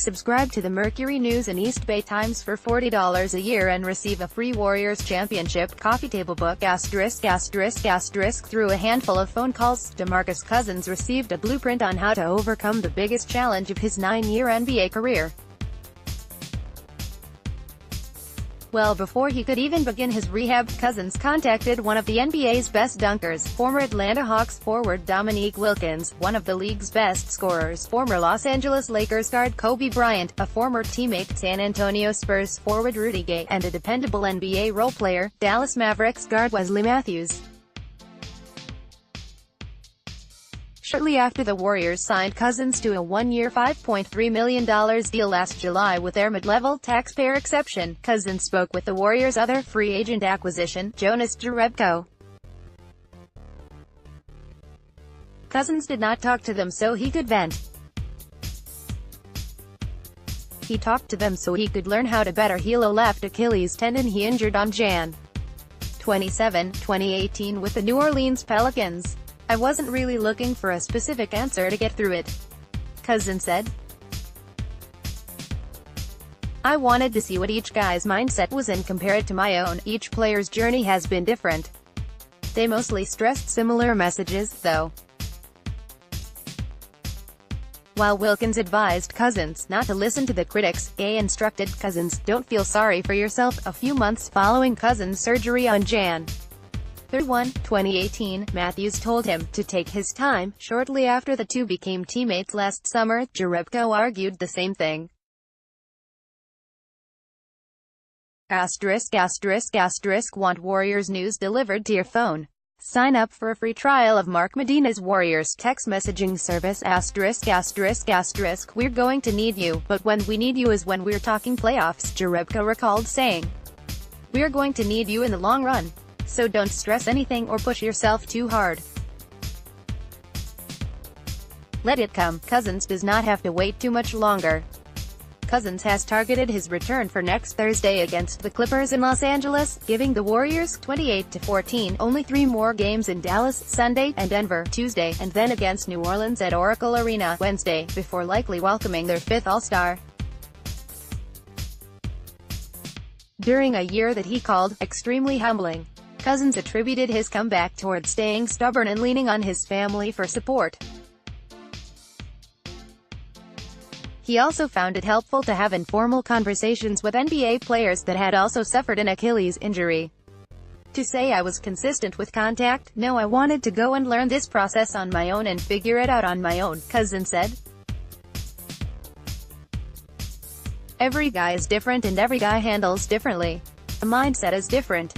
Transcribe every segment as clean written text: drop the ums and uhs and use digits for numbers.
Subscribe to the Mercury News and East Bay Times for $40 a year and receive a free Warriors Championship coffee table book. Through a handful of phone calls, DeMarcus Cousins received a blueprint on how to overcome the biggest challenge of his 9-year NBA career. Well, before he could even begin his rehab, Cousins contacted one of the NBA's best dunkers, former Atlanta Hawks forward Dominique Wilkins, one of the league's best scorers, former Los Angeles Lakers guard Kobe Bryant, a former teammate, San Antonio Spurs forward Rudy Gay, and a dependable NBA role player, Dallas Mavericks guard Wesley Matthews. Shortly after the Warriors signed Cousins to a one-year $5.3 million deal last July with their mid-level taxpayer exception, Cousins spoke with the Warriors' other free agent acquisition, Jonas Jerebko. Cousins did not talk to them so he could vent. He talked to them so he could learn how to better heal a left Achilles tendon he injured on Jan. 27, 2018 with the New Orleans Pelicans. "I wasn't really looking for a specific answer to get through it," Cousins said. "I wanted to see what each guy's mindset was and compare it to my own. Each player's journey has been different. They mostly stressed similar messages, though." While Wilkins advised Cousins not to listen to the critics, Gay instructed Cousins, "Don't feel sorry for yourself." A few months following Cousins' surgery on Jan. 31, 2018, Matthews told him to take his time. Shortly after the two became teammates last summer, Jerebko argued the same thing. Want Warriors news delivered to your phone? Sign up for a free trial of Mark Medina's Warriors text messaging service. "We're going to need you, but when we need you is when we're talking playoffs," Jerebko recalled saying. "We're going to need you in the long run. So don't stress anything or push yourself too hard. Let it come." Cousins does not have to wait too much longer. Cousins has targeted his return for next Thursday against the Clippers in Los Angeles, giving the Warriors 28-14, only 3 more games in Dallas, Sunday, and Denver, Tuesday, and then against New Orleans at Oracle Arena, Wednesday, before likely welcoming their 5th All-Star. During a year that he called extremely humbling, Cousins attributed his comeback toward staying stubborn and leaning on his family for support. He also found it helpful to have informal conversations with NBA players that had also suffered an Achilles injury. "To say I was consistent with contact? No, I wanted to go and learn this process on my own and figure it out on my own," Cousins said. "Every guy is different and every guy handles differently. The mindset is different.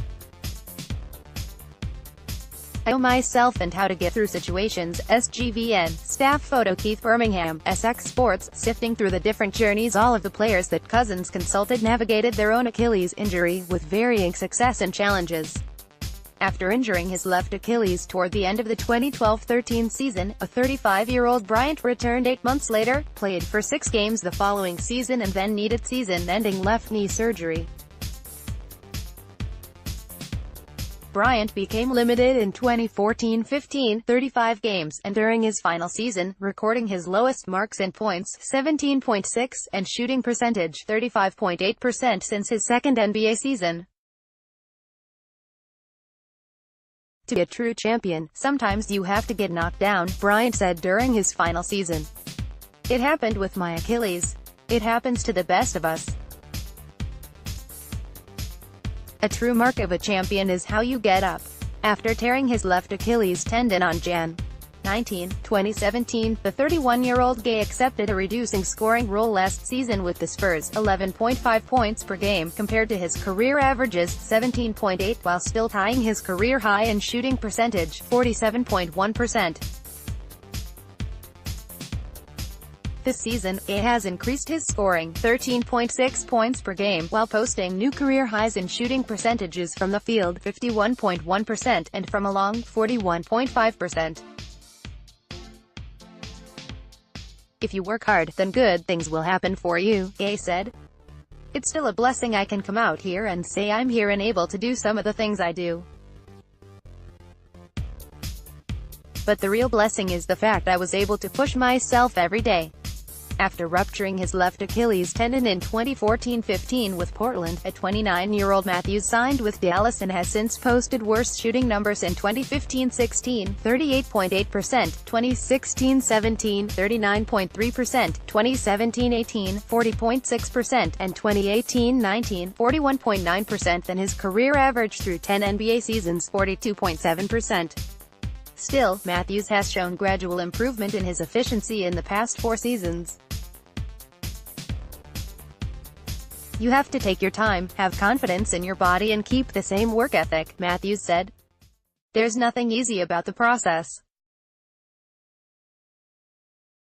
I know myself and how to get through situations." SGVN. Staff photo Keith Birmingham, SX Sports. Sifting through the different journeys all of the players that Cousins consulted navigated their own Achilles injury, with varying success and challenges. After injuring his left Achilles toward the end of the 2012-13 season, a 35-year-old Bryant returned 8 months later, played for 6 games the following season and then needed season-ending left knee surgery. Bryant became limited in 2014-15, 35 games, and during his final season, recording his lowest marks in points, 17.6, and shooting percentage, 35.8% since his second NBA season. "To be a true champion, sometimes you have to get knocked down," Bryant said during his final season. "It happened with my Achilles. It happens to the best of us. A true mark of a champion is how you get up." After tearing his left Achilles tendon on Jan. 19, 2017, the 31-year-old Gay accepted a reducing scoring role last season with the Spurs, 11.5 points per game, compared to his career averages, 17.8, while still tying his career high in shooting percentage, 47.1%. This season, Gay has increased his scoring, 13.6 points per game, while posting new career highs in shooting percentages from the field, 51.1%, and from along, 41.5%. "If you work hard, then good things will happen for you," Gay said. "It's still a blessing I can come out here and say I'm here and able to do some of the things I do. But the real blessing is the fact I was able to push myself every day. After rupturing his left Achilles tendon in 2014-15 with Portland, a 29-year-old Matthews signed with Dallas and has since posted worse shooting numbers in 2015-16, 38.8%, 2016-17, 39.3%, 2017-18, 40.6%, and 2018-19, 41.9% than his career average through 10 NBA seasons, 42.7%. Still, Matthews has shown gradual improvement in his efficiency in the past 4 seasons. "You have to take your time, have confidence in your body and keep the same work ethic," Matthews said. "There's nothing easy about the process.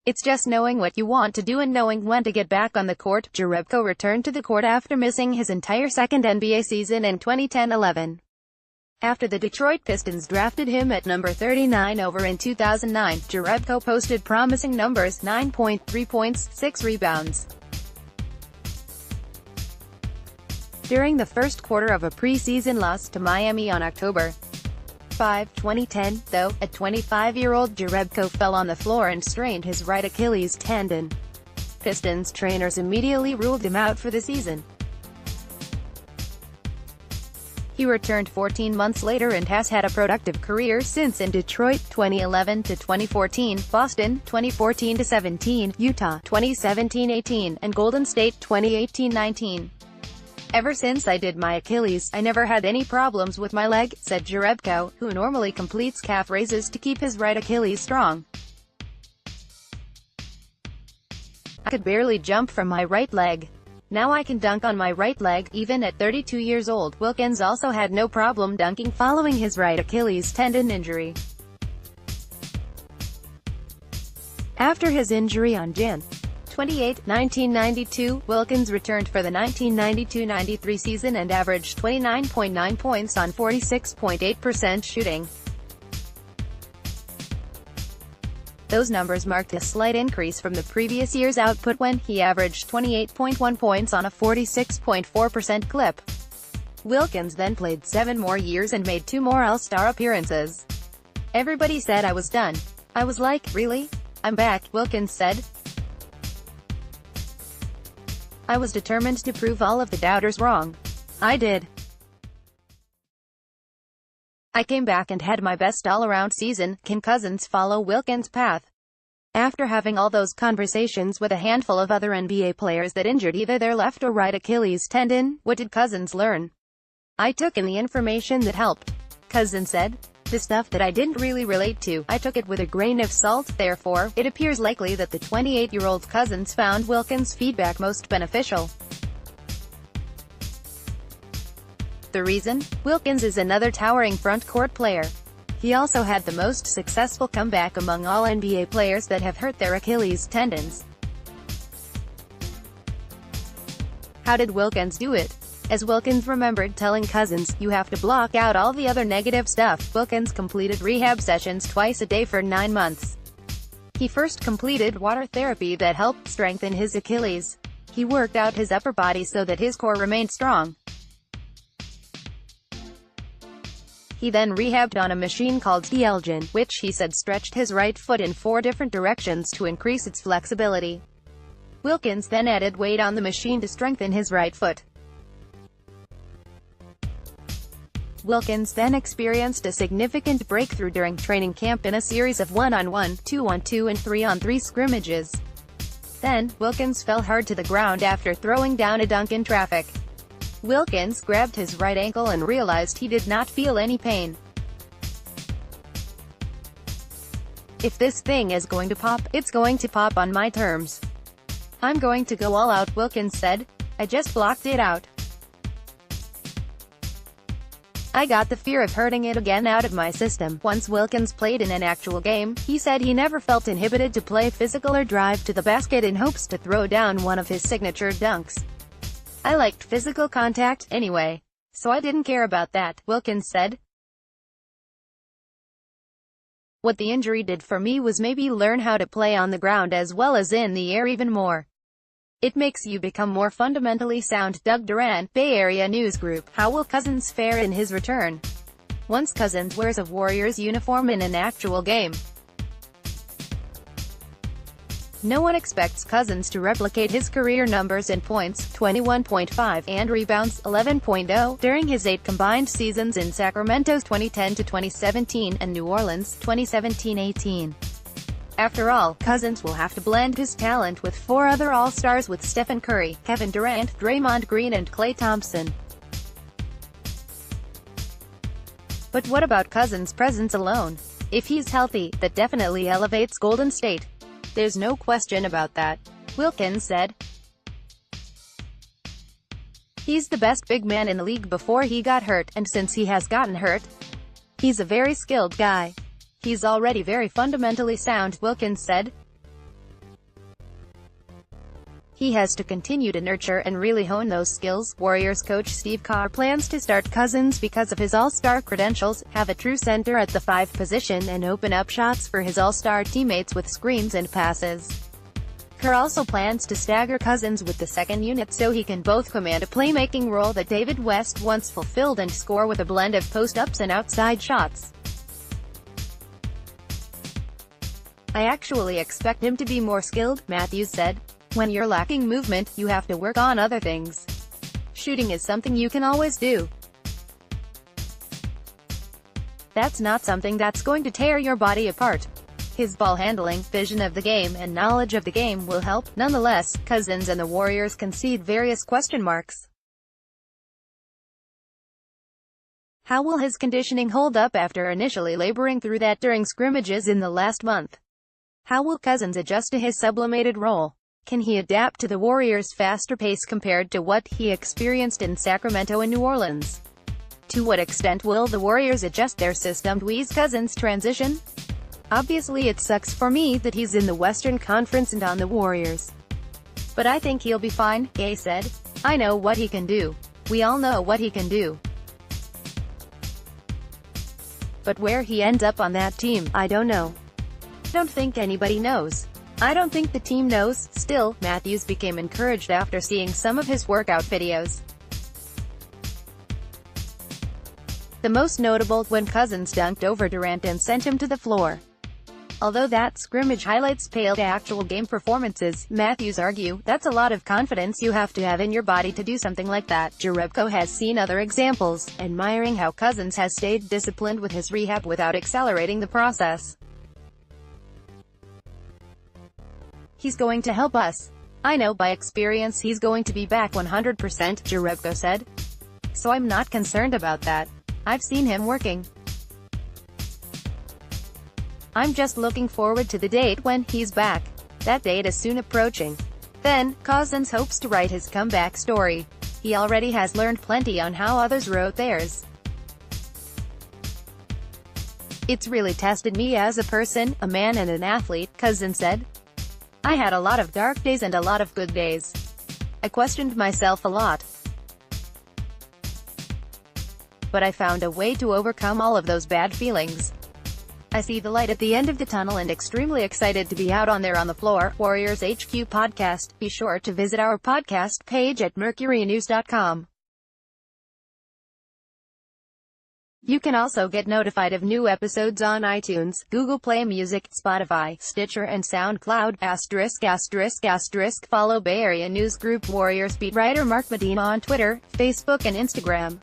It's just knowing what you want to do and knowing when to get back on the court." Jerebko returned to the court after missing his entire second NBA season in 2010-11. After the Detroit Pistons drafted him at number 39 over in 2009, Jerebko posted promising numbers: 9.3 points, 6 rebounds. During the first quarter of a preseason loss to Miami on October 5, 2010, though, a 25-year-old Jerebko fell on the floor and strained his right Achilles tendon. Pistons trainers immediately ruled him out for the season. He returned 14 months later and has had a productive career since in Detroit, 2011-2014, Boston, 2014-17, Utah, 2017-18, and Golden State, 2018-19. "Ever since I did my Achilles, I never had any problems with my leg," said Jerebko, who normally completes calf raises to keep his right Achilles strong. "I could barely jump from my right leg. Now I can dunk on my right leg." Even at 32 years old, Wilkins also had no problem dunking following his right Achilles tendon injury. After his injury on Jan. 28, 1992, Wilkins returned for the 1992-93 season and averaged 29.9 points on 46.8% shooting. Those numbers marked a slight increase from the previous year's output when he averaged 28.1 points on a 46.4% clip. Wilkins then played 7 more years and made 2 more All-Star appearances. "Everybody said I was done. I was like, really? I'm back," Wilkins said. "I was determined to prove all of the doubters wrong. I did. I came back and had my best all-around season." Can Cousins follow Wilkins' path? After having all those conversations with a handful of other NBA players that injured either their left or right Achilles tendon, what did Cousins learn? "I took in the information that helped," Cousins said. "The stuff that I didn't really relate to, I took it with a grain of salt. Therefore, it appears likely that the 28-year-old Cousins found Wilkins' feedback most beneficial." The reason? Wilkins is another towering front-court player. He also had the most successful comeback among all NBA players that have hurt their Achilles tendons. How did Wilkins do it? As Wilkins remembered telling Cousins, "You have to block out all the other negative stuff." Wilkins completed rehab sessions twice a day for 9 months. He first completed water therapy that helped strengthen his Achilles. He worked out his upper body so that his core remained strong. He then rehabbed on a machine called Elgin, which he said stretched his right foot in 4 different directions to increase its flexibility. Wilkins then added weight on the machine to strengthen his right foot. Wilkins then experienced a significant breakthrough during training camp in a series of 1-on-1, 2-on-2 and 3-on-3 scrimmages. Then, Wilkins fell hard to the ground after throwing down a dunk in traffic. Wilkins grabbed his right ankle and realized he did not feel any pain. "If this thing is going to pop, it's going to pop on my terms. I'm going to go all out," Wilkins said. "I just blocked it out. I got the fear of hurting it again out of my system." Once Wilkins played in an actual game, he said he never felt inhibited to play physical or drive to the basket in hopes to throw down one of his signature dunks. "I liked physical contact, anyway. So I didn't care about that," Wilkins said. "What the injury did for me was maybe learn how to play on the ground as well as in the air even more. It makes you become more fundamentally sound." Doug Duran, Bay Area News Group. How will Cousins fare in his return? Once Cousins wears a Warriors uniform in an actual game, No one expects Cousins to replicate his career numbers in points, 21.5, and rebounds, 11.0, during his 8 combined seasons in Sacramento's 2010-2017 and New Orleans' 2017-18. After all, Cousins will have to blend his talent with 4 other All-Stars with Stephen Curry, Kevin Durant, Draymond Green and Klay Thompson. But what about Cousins' presence alone? If he's healthy, that definitely elevates Golden State. There's no question about that, Wilkins said. He's the best big man in the league before he got hurt, and since he has gotten hurt, he's a very skilled guy. He's already very fundamentally sound, Wilkins said. He has to continue to nurture and really hone those skills. Warriors coach Steve Kerr plans to start Cousins because of his all-star credentials, have a true center at the 5 position, and open up shots for his all-star teammates with screens and passes. Kerr also plans to stagger Cousins with the second unit so he can both command a playmaking role that David West once fulfilled and score with a blend of post-ups and outside shots. I actually expect him to be more skilled, Matthews said. When you're lacking movement, you have to work on other things. Shooting is something you can always do. That's not something that's going to tear your body apart. His ball handling, vision of the game, and knowledge of the game will help. Nonetheless, Cousins and the Warriors concede various question marks. How will his conditioning hold up after initially laboring through that during scrimmages in the last month? How will Cousins adjust to his sublimated role? Can he adapt to the Warriors' faster pace compared to what he experienced in Sacramento and New Orleans? To what extent will the Warriors adjust their system to ease Cousins' transition? Obviously it sucks for me that he's in the Western Conference and on the Warriors. But I think he'll be fine, Gay said. I know what he can do. We all know what he can do. But where he ends up on that team, I don't know. I don't think anybody knows. I don't think the team knows. Still, Matthews became encouraged after seeing some of his workout videos. The most notable, when Cousins dunked over Durant and sent him to the floor. Although that scrimmage highlights paled to actual game performances, Matthews argued, that's a lot of confidence you have to have in your body to do something like that. Jerebko has seen other examples, admiring how Cousins has stayed disciplined with his rehab without accelerating the process. He's going to help us. I know by experience he's going to be back 100%, Jerebko said. So I'm not concerned about that. I've seen him working. I'm just looking forward to the date when he's back. That date is soon approaching. Then, Cousins hopes to write his comeback story. He already has learned plenty on how others wrote theirs. It's really tested me as a person, a man and an athlete, Cousins said. I had a lot of dark days and a lot of good days. I questioned myself a lot. But I found a way to overcome all of those bad feelings. I see the light at the end of the tunnel and extremely excited to be out on there on the floor. Warriors HQ Podcast. Be sure to visit our podcast page at mercurynews.com. You can also get notified of new episodes on iTunes, Google Play Music, Spotify, Stitcher and SoundCloud. *****. Follow Bay Area News Group Warriors beat writer Mark Medina on Twitter, Facebook and Instagram.